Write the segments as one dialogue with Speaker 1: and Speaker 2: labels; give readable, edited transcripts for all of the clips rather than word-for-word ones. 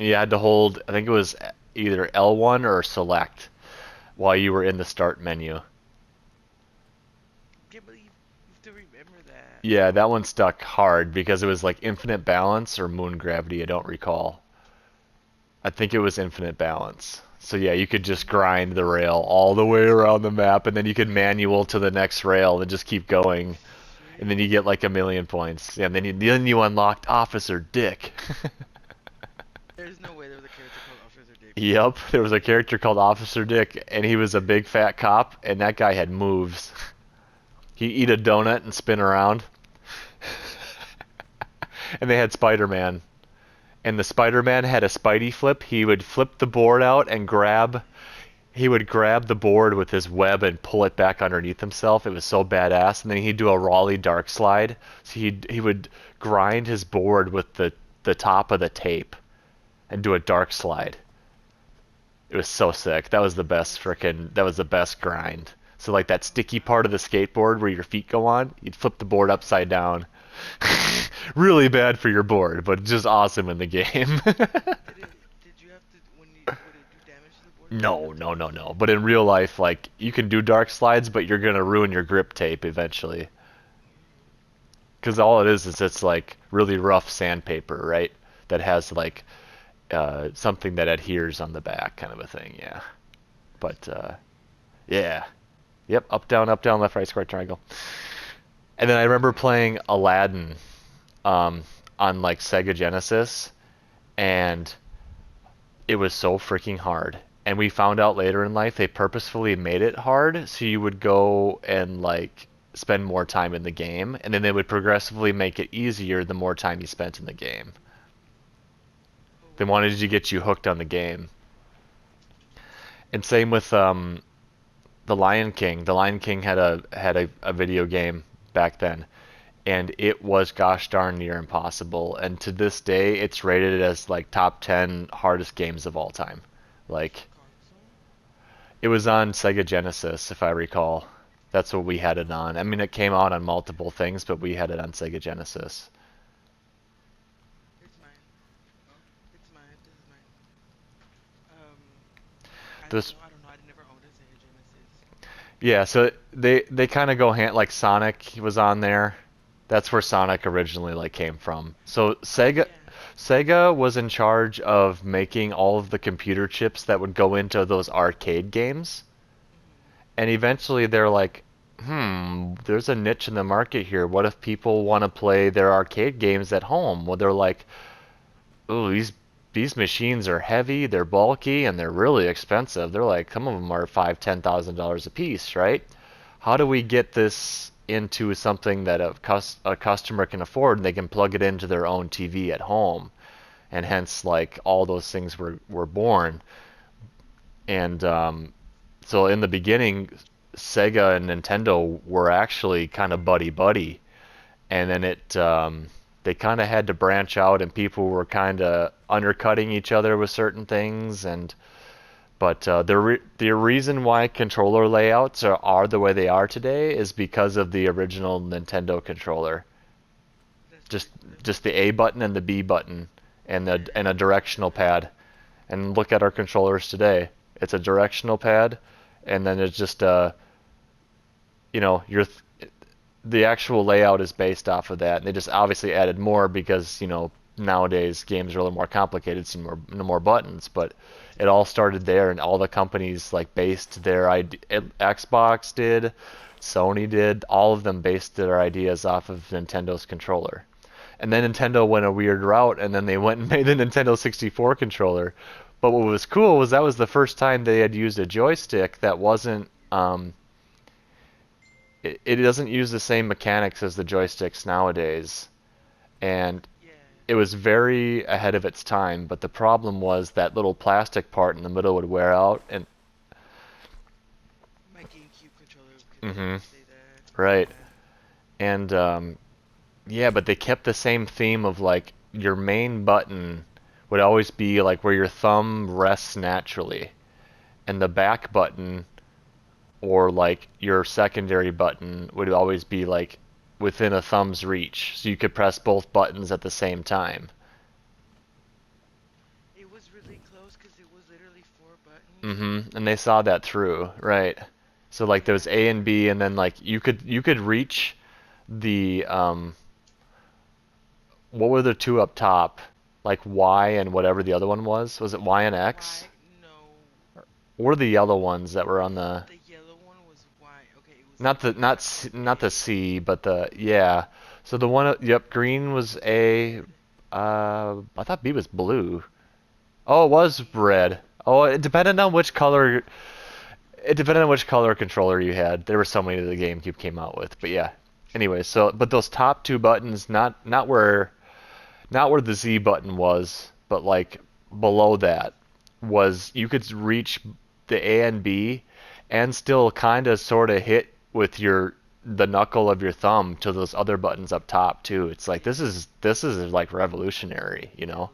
Speaker 1: You had to hold, I think it was either L1 or select while you were in the start menu.
Speaker 2: Can't believe you have to remember that.
Speaker 1: Yeah, that one stuck hard because it was like infinite balance or moon gravity, I don't recall. I think it was infinite balance. So yeah, you could just grind the rail all the way around the map and then you could manual to the next rail and just keep going. And then you get
Speaker 2: Shit.
Speaker 1: like a million points. Yeah, and then you unlocked Officer Dick.
Speaker 2: There's no way there was a character called Officer Dick.
Speaker 1: Yep, there was a character called Officer Dick, and he was a big fat cop, and that guy had moves. He'd eat a donut and spin around. And they had Spider-Man, and the Spider-Man had a Spidey flip. He would flip the board out and grab. He would grab the board with his web and pull it back underneath himself. It was so badass. And then he'd do a Raleigh dark slide. So he would grind his board with the top of the tape and do a dark slide. It was so sick. That was the best
Speaker 2: That's
Speaker 1: frickin' that was the best grind. So like that sticky part of the skateboard where your feet go on, you'd flip the board upside down. Really bad for your board, but just awesome in the game.
Speaker 2: did you have to when you would it do damage to the board? Did you
Speaker 1: No,
Speaker 2: have to
Speaker 1: no,
Speaker 2: like
Speaker 1: no, no. But in real life, like you can do dark slides, but you're gonna ruin your grip tape eventually. Because all it is it's like really rough sandpaper, right? That has like something that adheres on the back, kind of a thing. Yeah. But yeah, yep. Up, down, left, right, square, triangle. And then I remember playing Aladdin um, on like Sega Genesis, and it was so freaking hard. And we found out later in life they purposefully made it hard so you would go and like spend more time in the game, and then they would progressively make it easier the more time you spent in the game.
Speaker 2: Oh
Speaker 1: They
Speaker 2: wow.
Speaker 1: wanted to get you hooked on the game. And same with the Lion King. The Lion King had a video game back then, and it was gosh darn near impossible. And to this day, it's rated as like top 10 hardest games of all time. Like
Speaker 2: On console?
Speaker 1: it was on Sega Genesis, if I recall. That's what we had it on. I mean, it came out on multiple things, but we had it on Sega Genesis.
Speaker 2: It's mine. It's mine. This is mine. Um, I don't
Speaker 1: This,
Speaker 2: know. I don't know. I never owned a Sega Genesis.
Speaker 1: yeah. So they kind of go hand like Sonic was on there. That's where Sonic originally like came from. So
Speaker 2: Yeah.
Speaker 1: Sega was in charge of making all of the computer chips that would go into those arcade games.
Speaker 2: Mhm.
Speaker 1: And eventually they're like, there's a niche in the market here. What if people want to play their arcade games at home? Well, they're like, oh, these machines are heavy, they're bulky, and they're really expensive. They're like, some of them are $5,000, $10,000 a piece, right? How do we get this into something that a customer can afford and they can plug it into their own TV at home? And hence, like all those things were born. And so in the beginning, Sega and Nintendo were actually kind of buddy buddy, and then it they kind of had to branch out, and people were kind of undercutting each other with certain things. And but the reason why controller layouts are the way they are today is because of the original Nintendo controller.
Speaker 2: That's
Speaker 1: Just
Speaker 2: true. That's
Speaker 1: just
Speaker 2: true.
Speaker 1: the A button and the B button, and a
Speaker 2: And that's all
Speaker 1: directional
Speaker 2: it had.
Speaker 1: pad. And look at our controllers today. It's a directional pad, and then it's just you know, the actual layout is based off of that. And they just obviously added more because nowadays games are a little more complicated, so more buttons. But it all started there, and all the companies like based their Xbox did, Sony did, all of them based their ideas off of Nintendo's controller. And then Nintendo went a weird route, and then they went and made the Nintendo 64 controller. But what was cool was that was the first time they had used a joystick that wasn't it doesn't use the same mechanics as the joysticks nowadays, and
Speaker 2: Yeah.
Speaker 1: it was very ahead of its time. But the problem was that little plastic part in the middle would wear out, and
Speaker 2: My GameCube controller
Speaker 1: hmm
Speaker 2: could say that.
Speaker 1: right,
Speaker 2: Yeah.
Speaker 1: and yeah, but they kept the same theme of like your main button would always be like where your thumb rests naturally, and the back button or like your secondary button would always be like within a thumb's reach, so you could press both buttons at the same time.
Speaker 2: was really close because it was literally four buttons.
Speaker 1: And they saw that through, right? So like there was A
Speaker 2: Yeah.
Speaker 1: and B, and then like you could reach the what were the two up top? Like Y and whatever the other one was. Was it Y and X?
Speaker 2: Why? No.
Speaker 1: What were the yellow ones that were on the
Speaker 2: The yellow one was Y. Okay, it was
Speaker 1: not the
Speaker 2: green,
Speaker 1: not
Speaker 2: and
Speaker 1: C,
Speaker 2: then
Speaker 1: not the
Speaker 2: A.
Speaker 1: C, but the yeah. So the one yep, green was A. I thought B was blue. Oh, it was
Speaker 2: B.
Speaker 1: red. Oh, it depended on which color. It depended on which color controller you had. There were so many that the GameCube came out with, but yeah.
Speaker 2: True. True.
Speaker 1: Anyway, so but those top two buttons, not where the Z button was, but like below that was you could reach the A and B and still kind of sort of hit with your the knuckle of your thumb to those other buttons up top too. It's like
Speaker 2: Yeah.
Speaker 1: this is like revolutionary, you know?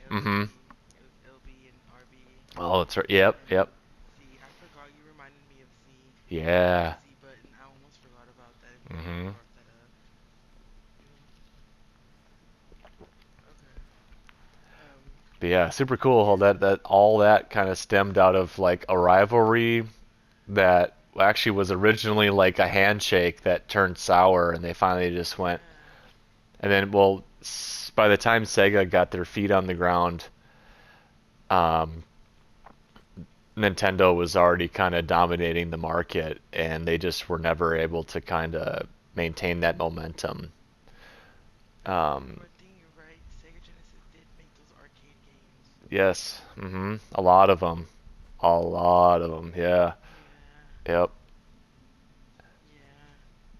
Speaker 2: LB,
Speaker 1: Mhm.
Speaker 2: LB. It was LB and RB,
Speaker 1: Oh, that's right. Yep,
Speaker 2: and
Speaker 1: yep.
Speaker 2: then Z. I forgot. You reminded me of Z. The
Speaker 1: Yeah.
Speaker 2: Z button. I almost forgot about that until you
Speaker 1: Mhm.
Speaker 2: brought that up. Yeah. Okay.
Speaker 1: But yeah, super cool how
Speaker 2: Yeah.
Speaker 1: that all that kind of stemmed out of like a rivalry that actually was originally like a handshake that turned sour and they finally just went
Speaker 2: Yeah.
Speaker 1: and then well by the time Sega got their feet on the ground, um, Nintendo was already kind of dominating the market and they just were never able to kind of maintain that momentum. Um,
Speaker 2: But I think you're right. Sega Genesis did make those arcade games.
Speaker 1: yes, a lot of them, a lot of them, yeah,
Speaker 2: Yeah.
Speaker 1: yep.
Speaker 2: Yeah.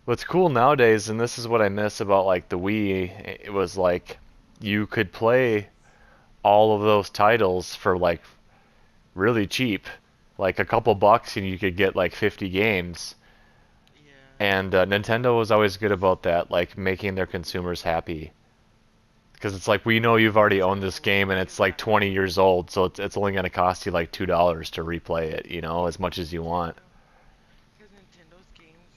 Speaker 1: What's cool nowadays, and this is what I miss about like the Wii, it was like you could play all of those titles for like really cheap, like a couple bucks, and you could get like 50 games.
Speaker 2: Yeah.
Speaker 1: And Nintendo was always good about that, like making their consumers happy. Because it's like we know you've already owned this
Speaker 2: True.
Speaker 1: game and it's
Speaker 2: Because
Speaker 1: like 20 years old, so it's only going to cost you like $2 to replay it, as much as you want.
Speaker 2: Nintendo. Because Nintendo's games,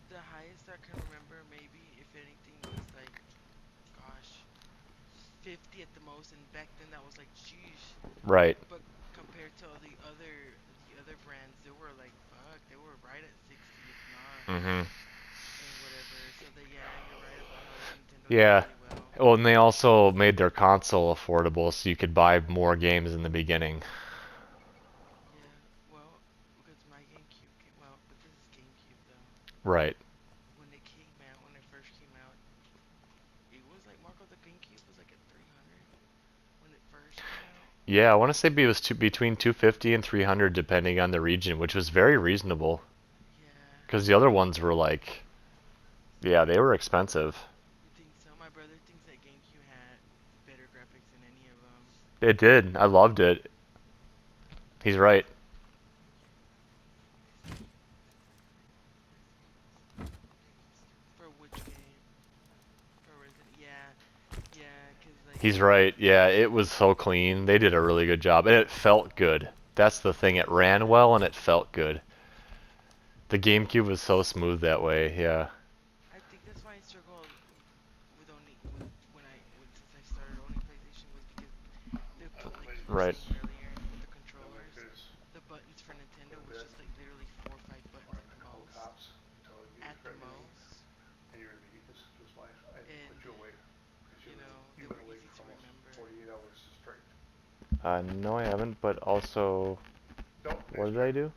Speaker 2: the highest I can remember, maybe if anything, was like, gosh, 50 at the most, and back then that was like, sheesh.
Speaker 1: Right.
Speaker 2: But compared to all the other brands, they were like, fuck, they were right at 60, if not,
Speaker 1: hmm
Speaker 2: and whatever. So that, yeah, you're right about how Nintendo did
Speaker 1: Yeah.
Speaker 2: really well.
Speaker 1: Well, and they also made their console affordable, so you could buy more games in the beginning.
Speaker 2: Yeah, well, because my GameCube came, well, but this is GameCube though.
Speaker 1: Right.
Speaker 2: When it first came out, it was like Marco, the GameCube was like at 300 when it first came out.
Speaker 1: Yeah, I want to say it was between 250 and 300 depending on the region, which was very reasonable
Speaker 2: Yeah,
Speaker 1: because the other ones were like, yeah, they were expensive.
Speaker 2: you think so? My brother thinks that GameCube had better graphics than any of them.
Speaker 1: It did. I loved it. He's right.
Speaker 2: For which game? For Resident? Yeah, yeah, cause like
Speaker 1: He's right. Yeah, it was so clean. They did a really good job, and it felt good. That's the thing. It ran
Speaker 2: yeah,
Speaker 1: well and it felt good. The GameCube was so smooth that way. Yeah.
Speaker 2: I think that's why I struggled with since I started owning PlayStation was because like you were
Speaker 1: Right.
Speaker 2: saying earlier with the controllers, the buttons for Nintendo was just like literally 4 or 5 buttons at the most, at the most, and they were easy to remember.
Speaker 1: No, I haven't. But also, what did I do?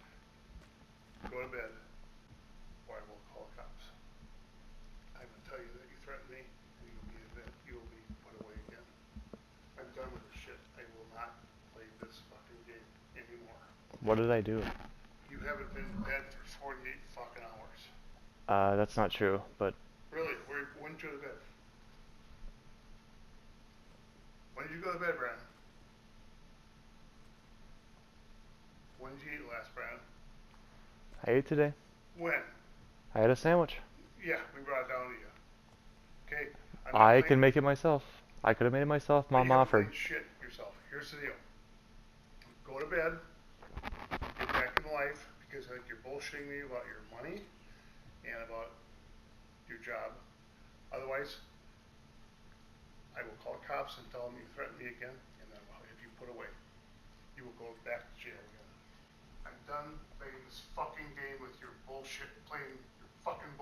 Speaker 1: What did I do? That's not true. But I ate today. I had a sandwich. I can make it myself. I could have made it myself. Mom offered.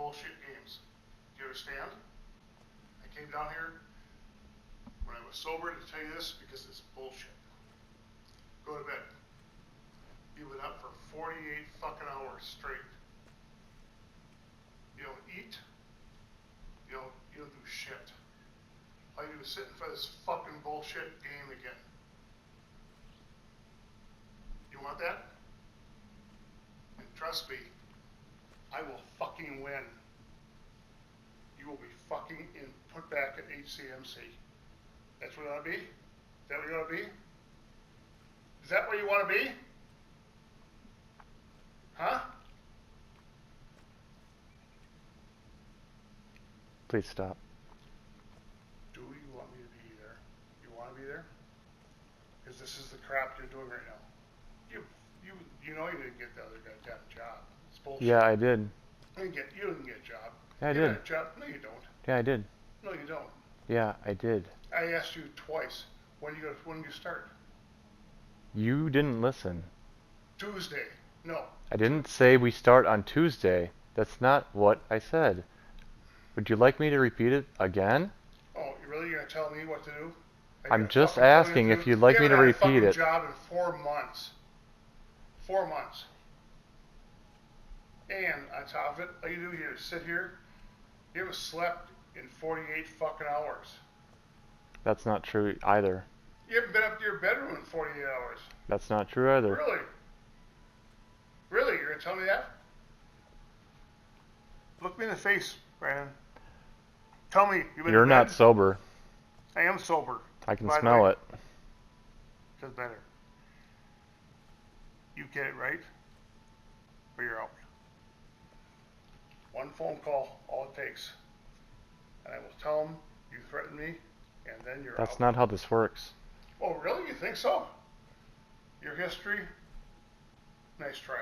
Speaker 3: bullshit games. Do you understand? I came down here when I was sober to tell you this because it's bullshit. Go to bed. You've been up for 48 fucking hours straight. You don't eat. You don't do shit. All you do is sit in front of this fucking bullshit game again. You want that? And trust me, I will fucking win. You will be fucking put back at HCMC. That's what you want to be? Is that what you want to be? Is that what you want to be? Huh?
Speaker 1: Please stop.
Speaker 3: Do you want me to be there? You want to be there? Because this is the crap you're doing right now. You know you didn't get the other goddamn job. It's bullshit.
Speaker 1: Yeah, I did.
Speaker 3: You didn't get a job.
Speaker 1: Yeah, I
Speaker 3: You
Speaker 1: did.
Speaker 3: got a job. No, you don't.
Speaker 1: Yeah, I did.
Speaker 3: No, you don't.
Speaker 1: Yeah, I did.
Speaker 3: I asked you twice. When you start?
Speaker 1: You didn't listen.
Speaker 3: Tuesday. No.
Speaker 1: I didn't say we start on Tuesday. That's not what I said. Would you like me to repeat it again?
Speaker 3: Oh, you really gonna tell me what to do?
Speaker 1: I'm just asking if you'd like me to repeat it.
Speaker 3: You haven't had a fucking job in 4 months. 4 months. And on top of it, all you do here is sit here. You haven't slept in 48 fucking hours.
Speaker 1: That's not true either.
Speaker 3: You haven't been up to your bedroom in 48 hours.
Speaker 1: That's not true either.
Speaker 3: Really? Really? You're gonna tell me that? Look me in the face, Brandon. Tell me you've been
Speaker 1: You're
Speaker 3: in
Speaker 1: not
Speaker 3: bed?
Speaker 1: sober.
Speaker 3: I am sober.
Speaker 1: I can
Speaker 3: By the
Speaker 1: smell
Speaker 3: way.
Speaker 1: it.
Speaker 3: Doesn't matter. You get it right, or you're out. One phone call, all it takes. And I will tell them you threatened me, and then you're out.
Speaker 1: That's not how this works.
Speaker 3: Oh, really? You think so? Your history? Nice try.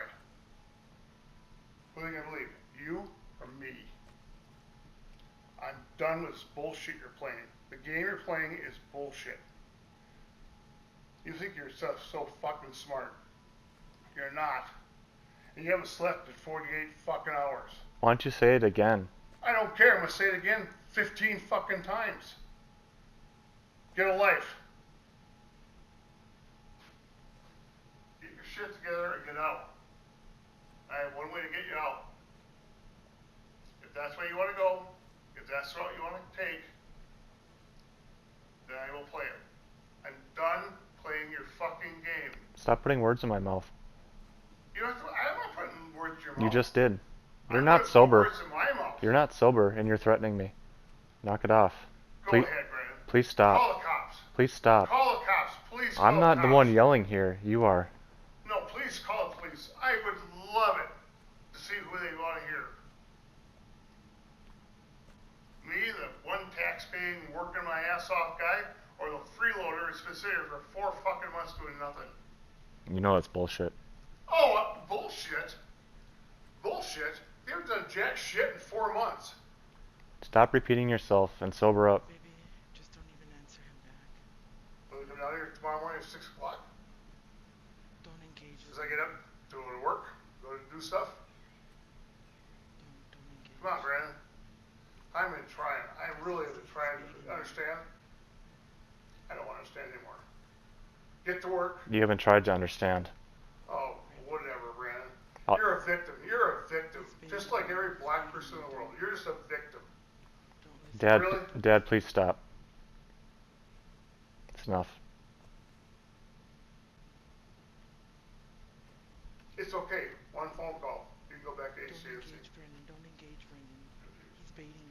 Speaker 3: Who are they gonna believe? You or me? I'm done with this bullshit you're playing. The game you're playing is bullshit. You think you're so fucking smart. You're not. And you haven't slept in 48 fucking hours.
Speaker 1: Why don't you say it again?
Speaker 3: I don't care. I'm gonna say it again 15 fucking times. Get a life. Get your shit together and get out. I have one way to get you out. If that's where you want to go, if that's what you want to take, then I will play it. I'm done playing your fucking game.
Speaker 1: Stop putting words in my mouth.
Speaker 3: You don't have to, I'm not putting words in your mouth.
Speaker 1: You just did. You're
Speaker 3: I'm
Speaker 1: not
Speaker 3: putting
Speaker 1: sober.
Speaker 3: Words in my mouth.
Speaker 1: You're not sober, and you're threatening me. Knock it off.
Speaker 3: Go
Speaker 1: Please,
Speaker 3: ahead, Brandon.
Speaker 1: please stop.
Speaker 3: Call the cops.
Speaker 1: Please stop.
Speaker 3: Call the cops. Please call
Speaker 1: I'm not
Speaker 3: the
Speaker 1: the
Speaker 3: cops.
Speaker 1: one yelling here. You are.
Speaker 3: No, please call the police. I would love it to see who they want to hear. Me, the one tax-paying, working my ass off guy, or the freeloader who's been sitting here for 4 fucking months doing nothing.
Speaker 1: You know it's bullshit.
Speaker 3: Oh, bullshit. Bullshit. You haven't done jack shit in 4 months.
Speaker 1: Stop repeating yourself and sober up.
Speaker 2: Baby, just don't even answer him back.
Speaker 3: Will you come down here tomorrow morning at 6 o'clock?
Speaker 2: Don't engage
Speaker 3: As
Speaker 2: with
Speaker 3: I get up, go to work, go to do stuff.
Speaker 2: Don't engage.
Speaker 3: Come on, Brandon. I'm in trying. I really am trying to understand. I don't want to understand anymore. Get to work.
Speaker 1: You haven't tried to understand.
Speaker 3: Oh, whatever, Brandon.
Speaker 1: I'll-
Speaker 3: You're a victim. You're a victim. Just like every black person in the world. You're just a victim.
Speaker 2: Don't listen.
Speaker 1: Dad,
Speaker 3: Really?
Speaker 1: Dad, please stop. It's enough.
Speaker 3: It's okay. One phone call. You can go back to
Speaker 2: Don't
Speaker 3: HCMC.
Speaker 2: engage, Brendan. Don't engage, Brendan. He's baiting